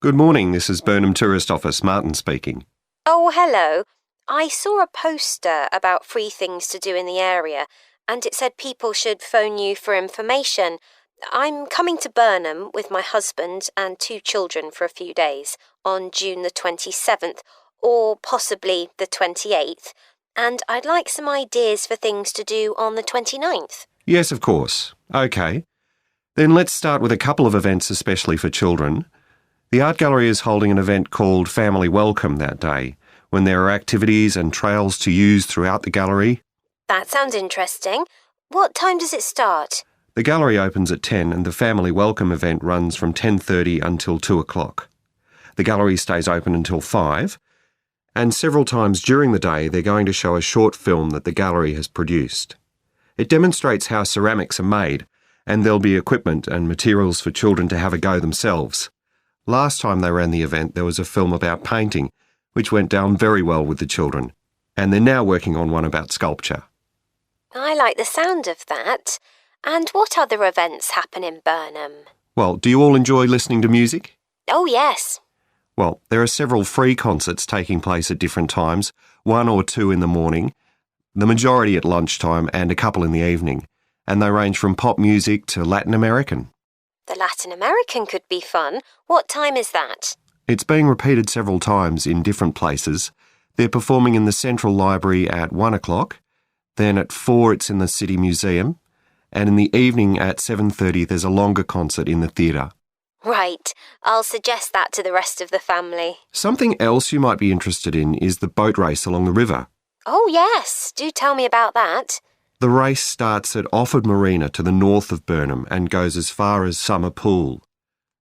Good morning, this is Burnham Tourist Office, Martin speaking. Oh, hello. I saw a poster about free things to do in the area, and it said people should phone you for information. I'm coming to Burnham with my husband and 2 children for a few days on June the 27th, or possibly the 28th, and I'd like some ideas for things to do on the 29th. Yes, of course. OK. Then let's start with a couple of events especially for children. The art gallery is holding an event called Family Welcome that day, when there are activities and trails to use throughout the gallery. That sounds interesting. What time does it start? The gallery opens at 10 and the Family Welcome event runs from 10:30 until 2 o'clock. The gallery stays open until 5, and several times during the day they're going to show a short film that the gallery has produced. It demonstrates how ceramics are made, and there'll be equipment and materials for children to have a go themselves. Last time they ran the event there was a film about painting, which went down very well with the children, and they're now working on one about sculpture. I like the sound of that. And what other events happen in Burnham? Well, do you all enjoy listening to music? Oh, yes. Well, there are several free concerts taking place at different times, 1 or 2 in the morning, the majority at lunchtime and a couple in the evening, and they range from pop music to Latin American. The Latin American could be fun. What time is that? It's being repeated several times in different places. They're performing in the Central Library at 1 o'clock, then at 4 it's in the City Museum, and in the evening at 7:30 there's a longer concert in the theatre. Right. I'll suggest that to the rest of the family. Something else you might be interested in is the boat race along the river. Oh, yes. Do tell me about that. The race starts at Offord Marina to the north of Burnham and goes as far as Summer Pool.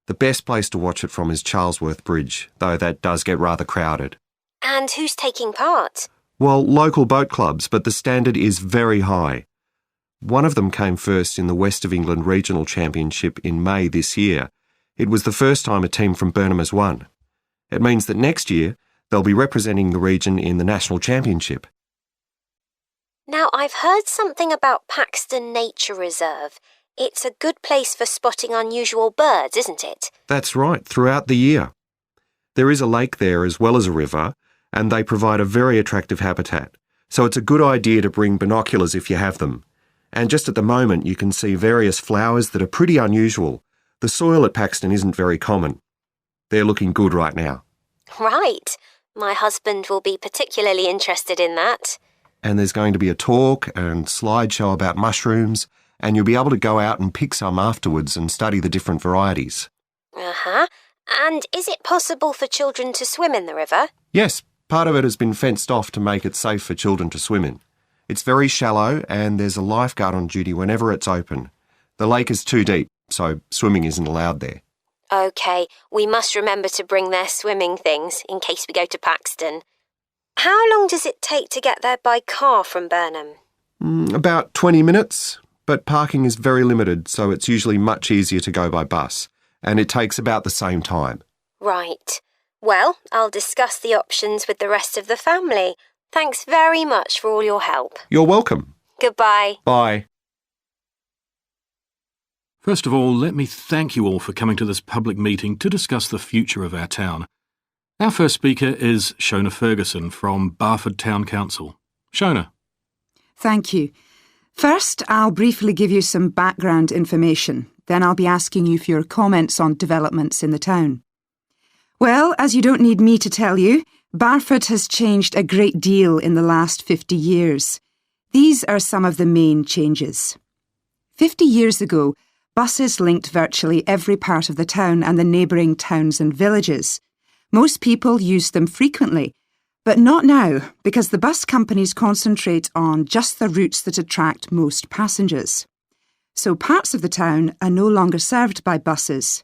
The best place to watch it from is Charlesworth Bridge, though that does get rather crowded. And who's taking part? Well, local boat clubs, but the standard is very high. One of them came first in the West of England Regional Championship in May this year. It was the first time a team from Burnham has won. It means that next year they'll be representing the region in the National Championship. Now, I've heard something about Paxton Nature Reserve. It's a good place for spotting unusual birds, isn't it? That's right, throughout the year. There is a lake there as well as a river, and they provide a very attractive habitat. So it's a good idea to bring binoculars if you have them. And just at the moment you can see various flowers that are pretty unusual. The soil at Paxton isn't very common. They're looking good right now. Right. My husband will be particularly interested in that. And there's going to be a talk and slideshow about mushrooms, and you'll be able to go out and pick some afterwards and study the different varieties. Uh-huh. And is it possible for children to swim in the river? Yes, part of it has been fenced off to make it safe for children to swim in. It's very shallow and there's a lifeguard on duty whenever it's open. The lake is too deep, so swimming isn't allowed there. OK, we must remember to bring their swimming things in case we go to Paxton. How long does it take to get there by car from Burnham? About 20 minutes, but parking is very limited, so it's usually much easier to go by bus, and it takes about the same time. Right. Well, I'll discuss the options with the rest of the family. Thanks very much for all your help. You're welcome. Goodbye. Bye. First of all, let me thank you all for coming to this public meeting to discuss the future of our town. Our first speaker is Shona Ferguson from Barford Town Council. Shona. Thank you. First, I'll briefly give you some background information. Then I'll be asking you for your comments on developments in the town. Well, as you don't need me to tell you, Barford has changed a great deal in the last 50 years. These are some of the main changes. 50 years ago, buses linked virtually every part of the town and the neighbouring towns and villages. Most people used them frequently, but not now, because the bus companies concentrate on just the routes that attract most passengers. So parts of the town are no longer served by buses.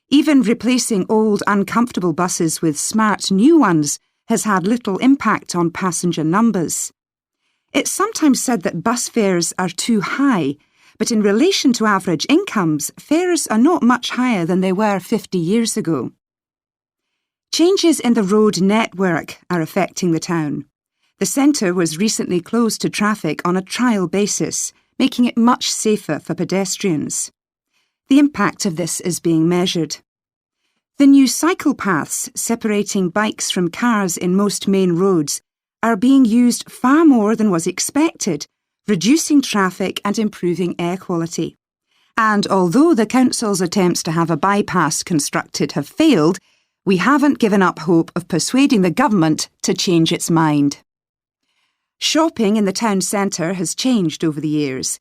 Even replacing old, uncomfortable buses with smart new ones has had little impact on passenger numbers. It's sometimes said that bus fares are too high, but in relation to average incomes, fares are not much higher than they were 50 years ago. Changes in the road network are affecting the town. The centre was recently closed to traffic on a trial basis, making it much safer for pedestrians. The impact of this is being measured. The new cycle paths separating bikes from cars in most main roads are being used far more than was expected, reducing traffic and improving air quality. And although the council's attempts to have a bypass constructed have failed, we haven't given up hope of persuading the government to change its mind. Shopping in the town centre has changed over the years.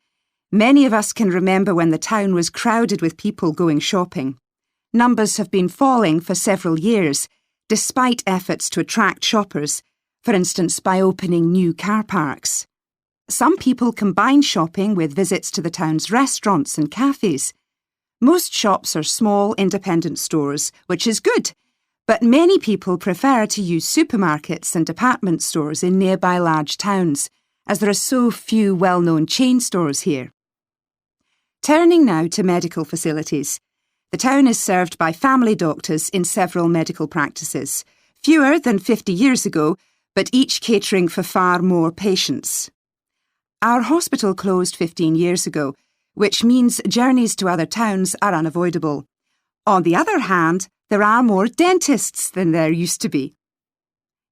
Many of us can remember when the town was crowded with people going shopping. Numbers have been falling for several years, despite efforts to attract shoppers, for instance by opening new car parks. Some people combine shopping with visits to the town's restaurants and cafes. Most shops are small, independent stores, which is good, but many people prefer to use supermarkets and department stores in nearby large towns, as there are so few well-known chain stores here. Turning now to medical facilities. The town is served by family doctors in several medical practices, fewer than 50 years ago, but each catering for far more patients. Our hospital closed 15 years ago, which means journeys to other towns are unavoidable. On the other hand, there are more dentists than there used to be.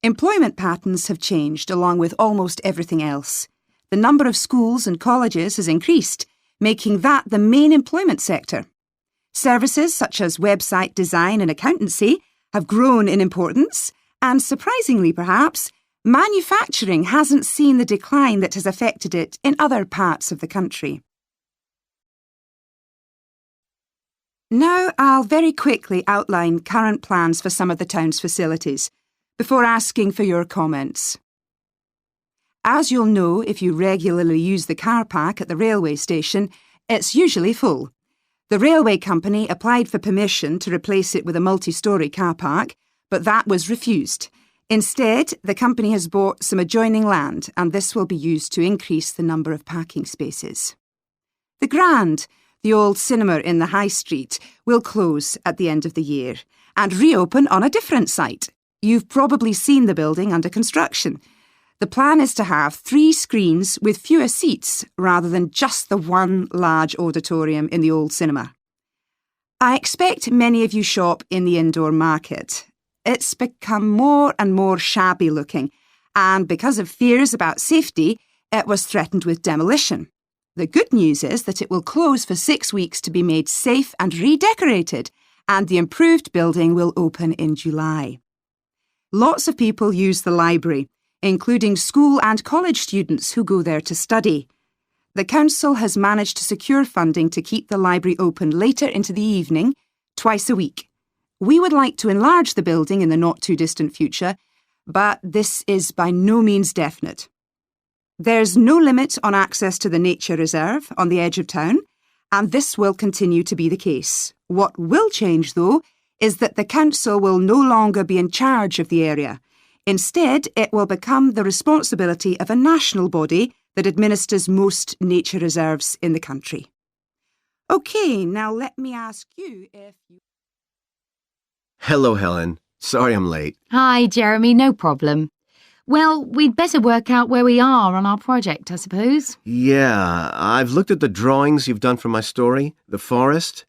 Employment patterns have changed along with almost everything else. The number of schools and colleges has increased, making that the main employment sector. Services such as website design and accountancy have grown in importance, and surprisingly perhaps, manufacturing hasn't seen the decline that has affected it in other parts of the country. Now I'll very quickly outline current plans for some of the town's facilities, before asking for your comments. As you'll know if you regularly use the car park at the railway station, it's usually full. The railway company applied for permission to replace it with a multi-storey car park, but that was refused. Instead, the company has bought some adjoining land, and this will be used to increase the number of parking spaces. The Grand, the old cinema in the High Street, will close at the end of the year and reopen on a different site. You've probably seen the building under construction. The plan is to have 3 screens with fewer seats rather than just the one large auditorium in the old cinema. I expect many of you shop in the indoor market. It's become more and more shabby looking, and because of fears about safety, it was threatened with demolition. The good news is that it will close for 6 weeks to be made safe and redecorated, and the improved building will open in July. Lots of people use the library, including school and college students who go there to study. The council has managed to secure funding to keep the library open later into the evening, twice a week. We would like to enlarge the building in the not-too-distant future, but this is by no means definite. There's no limit on access to the nature reserve on the edge of town, and this will continue to be the case. What will change, though, is that the council will no longer be in charge of the area. Instead, it will become the responsibility of a national body that administers most nature reserves in the country. OK, now let me ask you if you... Hello, Helen. Sorry I'm late. Hi, Jeremy, no problem. Well, we'd better work out where we are on our project, I suppose. Yeah, I've looked at the drawings you've done for my story, The Forest,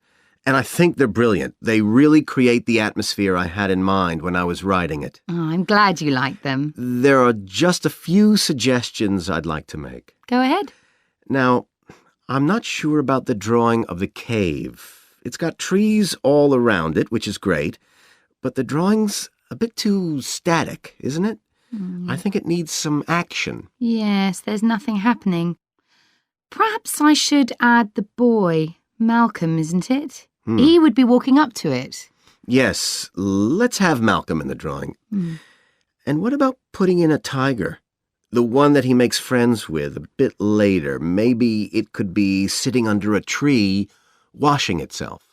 and I think they're brilliant. They really create the atmosphere I had in mind when I was writing it. Oh, I'm glad you like them. There are just a few suggestions I'd like to make. Go ahead. Now, I'm not sure about the drawing of the cave. It's got trees all around it, which is great, but the drawing's a bit too static, isn't it? I think it needs some action. Yes, there's nothing happening. Perhaps I should add the boy, Malcolm, isn't it? He would be walking up to it. Yes, let's have Malcolm in the drawing. And what about putting in a tiger? The one that he makes friends with a bit later. Maybe it could be sitting under a tree, washing itself.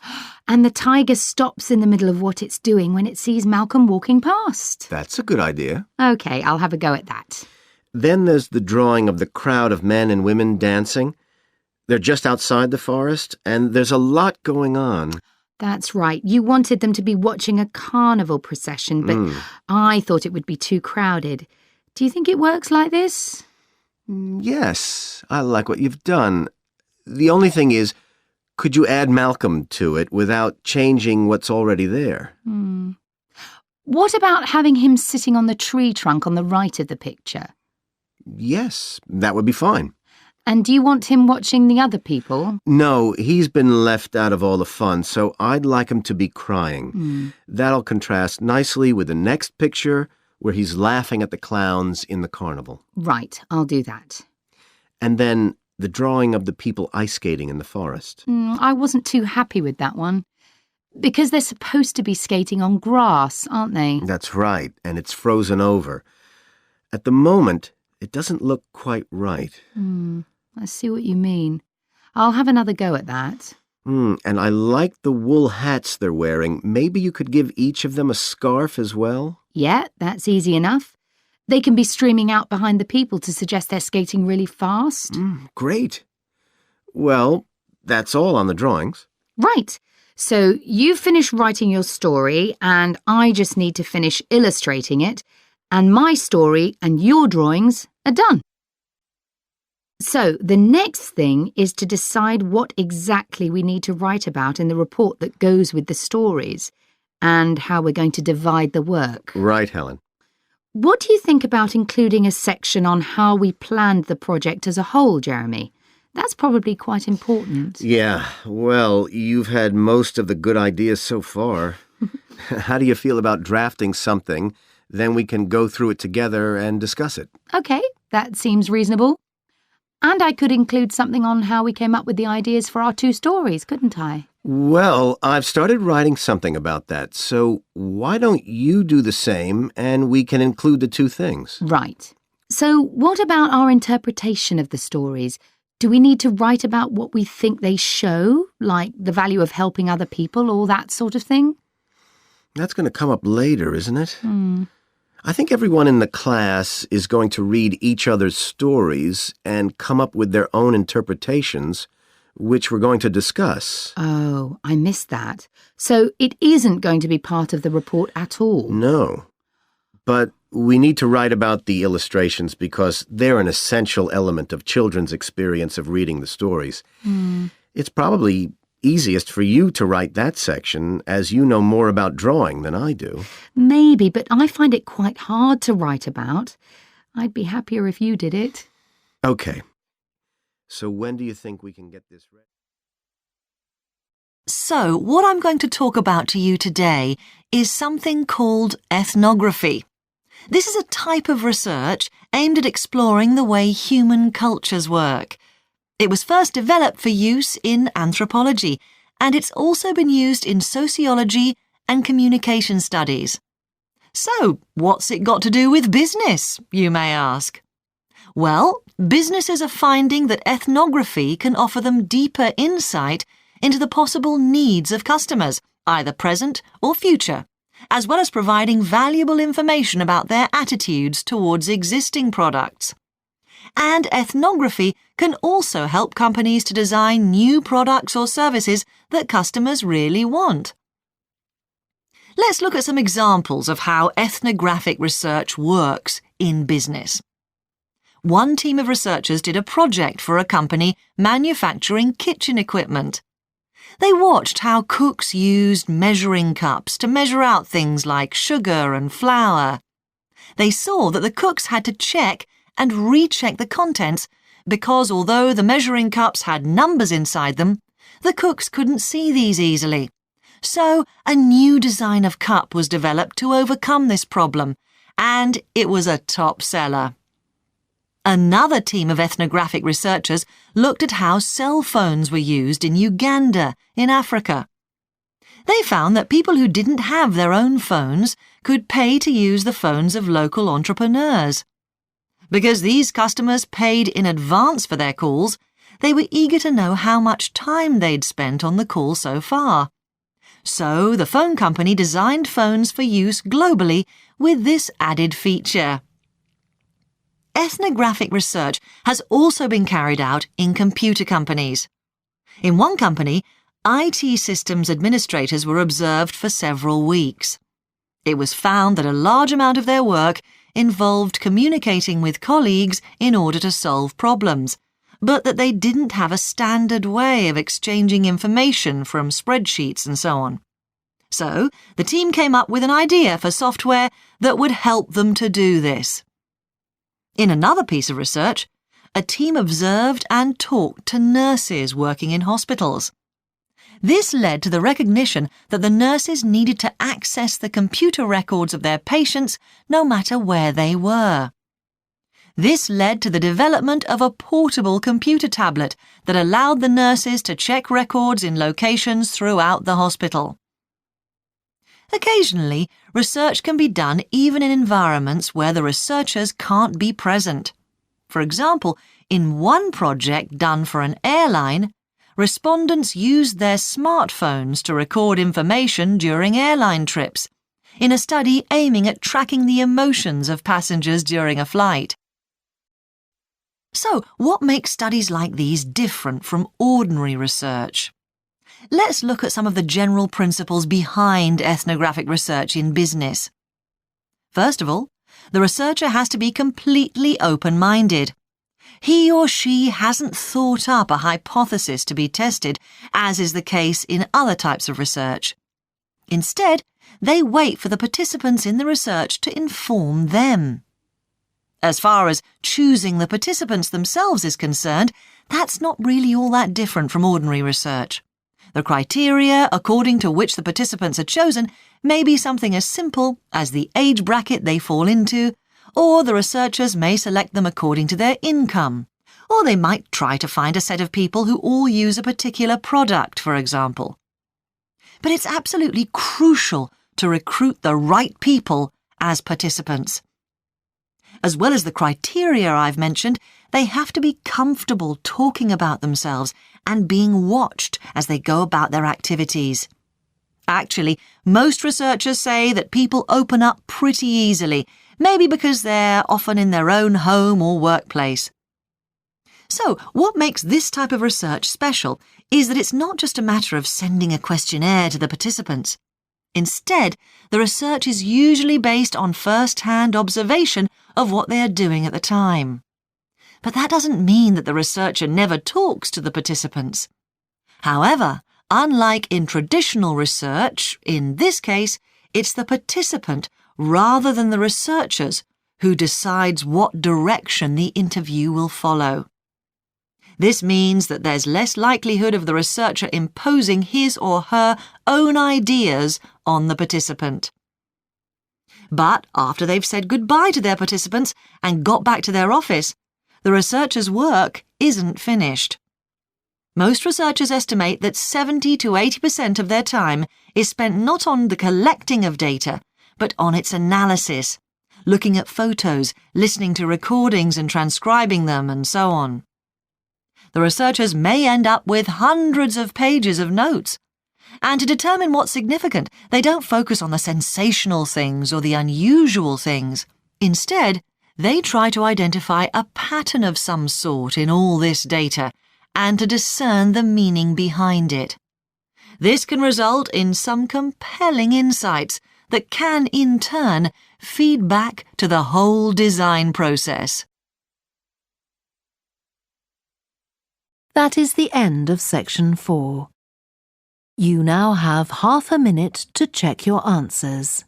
And the tiger stops in the middle of what it's doing when it sees Malcolm walking past. That's a good idea. OK, I'll have a go at that. Then there's the drawing of the crowd of men and women dancing. They're just outside the forest, and there's a lot going on. That's right. You wanted them to be watching a carnival procession, but I thought it would be too crowded. Do you think it works like this? Yes, I like what you've done. The only thing is, could you add Malcolm to it without changing what's already there? What about having him sitting on the tree trunk on the right of the picture? Yes, that would be fine. And do you want him watching the other people? No, he's been left out of all the fun, so I'd like him to be crying. That'll contrast nicely with the next picture where he's laughing at the clowns in the carnival. Right, I'll do that. And then the drawing of the people ice skating in the forest. I wasn't too happy with that one. Because they're supposed to be skating on grass, aren't they? That's right, and it's frozen over. At the moment, it doesn't look quite right. I see what you mean. I'll have another go at that. And I like the wool hats they're wearing. Maybe you could give each of them a scarf as well? Yeah, that's easy enough. They can be streaming out behind the people to suggest they're skating really fast. Great. Well, that's all on the drawings. Right. So you've finished writing your story and I just need to finish illustrating it, and my story and your drawings are done. So the next thing is to decide what exactly we need to write about in the report that goes with the stories and how we're going to divide the work. Right, Helen. What do you think about including a section on how we planned the project as a whole, Jeremy? That's probably quite important. Yeah, well, you've had most of the good ideas so far. How do you feel about drafting something? Then we can go through it together and discuss it. OK, that seems reasonable. And I could include something on how we came up with the ideas for our two stories, couldn't I? Well, I've started writing something about that, so why don't you do the same and we can include the two things? Right. So what about our interpretation of the stories? Do we need to write about what we think they show, like the value of helping other people or that sort of thing? That's going to come up later, isn't it? I think everyone in the class is going to read each other's stories and come up with their own interpretations, which we're going to discuss. Oh, I missed that. So it isn't going to be part of the report at all? No. But we need to write about the illustrations because they're an essential element of children's experience of reading the stories. It's probably easiest for you to write that section, as you know more about drawing than I do. Maybe, but I find it quite hard to write about. I'd be happier if you did it. Okay. So when do you think we can get this ready? So, what I'm going to talk about to you today is something called ethnography. This is a type of research aimed at exploring the way human cultures work. It was first developed for use in anthropology, and it's also been used in sociology and communication studies. So, what's it got to do with business, you may ask? Well, businesses are finding that ethnography can offer them deeper insight into the possible needs of customers, either present or future, as well as providing valuable information about their attitudes towards existing products. And ethnography can also help companies to design new products or services that customers really want. Let's look at some examples of how ethnographic research works in business. One team of researchers did a project for a company manufacturing kitchen equipment. They watched how cooks used measuring cups to measure out things like sugar and flour. They saw that the cooks had to check and recheck the contents because although the measuring cups had numbers inside them, the cooks couldn't see these easily. So a new design of cup was developed to overcome this problem, and it was a top seller. Another team of ethnographic researchers looked at how cell phones were used in Uganda, in Africa. They found that people who didn't have their own phones could pay to use the phones of local entrepreneurs. Because these customers paid in advance for their calls, they were eager to know how much time they'd spent on the call so far. So the phone company designed phones for use globally with this added feature. Ethnographic research has also been carried out in computer companies. In one company, IT systems administrators were observed for several weeks. It was found that a large amount of their work involved communicating with colleagues in order to solve problems, but that they didn't have a standard way of exchanging information from spreadsheets and so on. So, the team came up with an idea for software that would help them to do this. In another piece of research, a team observed and talked to nurses working in hospitals. This led to the recognition that the nurses needed to access the computer records of their patients no matter where they were. This led to the development of a portable computer tablet that allowed the nurses to check records in locations throughout the hospital. Occasionally, research can be done even in environments where the researchers can't be present. For example, in one project done for an airline, respondents used their smartphones to record information during airline trips, in a study aiming at tracking the emotions of passengers during a flight. So, what makes studies like these different from ordinary research? Let's look at some of the general principles behind ethnographic research in business. First of all, the researcher has to be completely open-minded. He or she hasn't thought up a hypothesis to be tested, as is the case in other types of research. Instead, they wait for the participants in the research to inform them. As far as choosing the participants themselves is concerned, that's not really all that different from ordinary research. The criteria according to which the participants are chosen may be something as simple as the age bracket they fall into, or the researchers may select them according to their income, or they might try to find a set of people who all use a particular product, for example. But it's absolutely crucial to recruit the right people as participants. As well as the criteria I've mentioned, they have to be comfortable talking about themselves and being watched as they go about their activities. Actually, most researchers say that people open up pretty easily, maybe because they're often in their own home or workplace. So, what makes this type of research special is that it's not just a matter of sending a questionnaire to the participants. Instead, the research is usually based on first-hand observation of what they are doing at the time. But that doesn't mean that the researcher never talks to the participants. However, unlike in traditional research, in this case, it's the participant rather than the researchers who decides what direction the interview will follow. This means that there's less likelihood of the researcher imposing his or her own ideas on the participant. But after they've said goodbye to their participants and got back to their office, the researcher's work isn't finished. Most researchers estimate that 70 to 80% of their time is spent not on the collecting of data, but on its analysis, looking at photos, listening to recordings and transcribing them, and so on. The researchers may end up with hundreds of pages of notes. And to determine what's significant, they don't focus on the sensational things or the unusual things. Instead, they try to identify a pattern of some sort in all this data and to discern the meaning behind it. This can result in some compelling insights that can, in turn, feed back to the whole design process. That is the end of section 4. You now have half a minute to check your answers.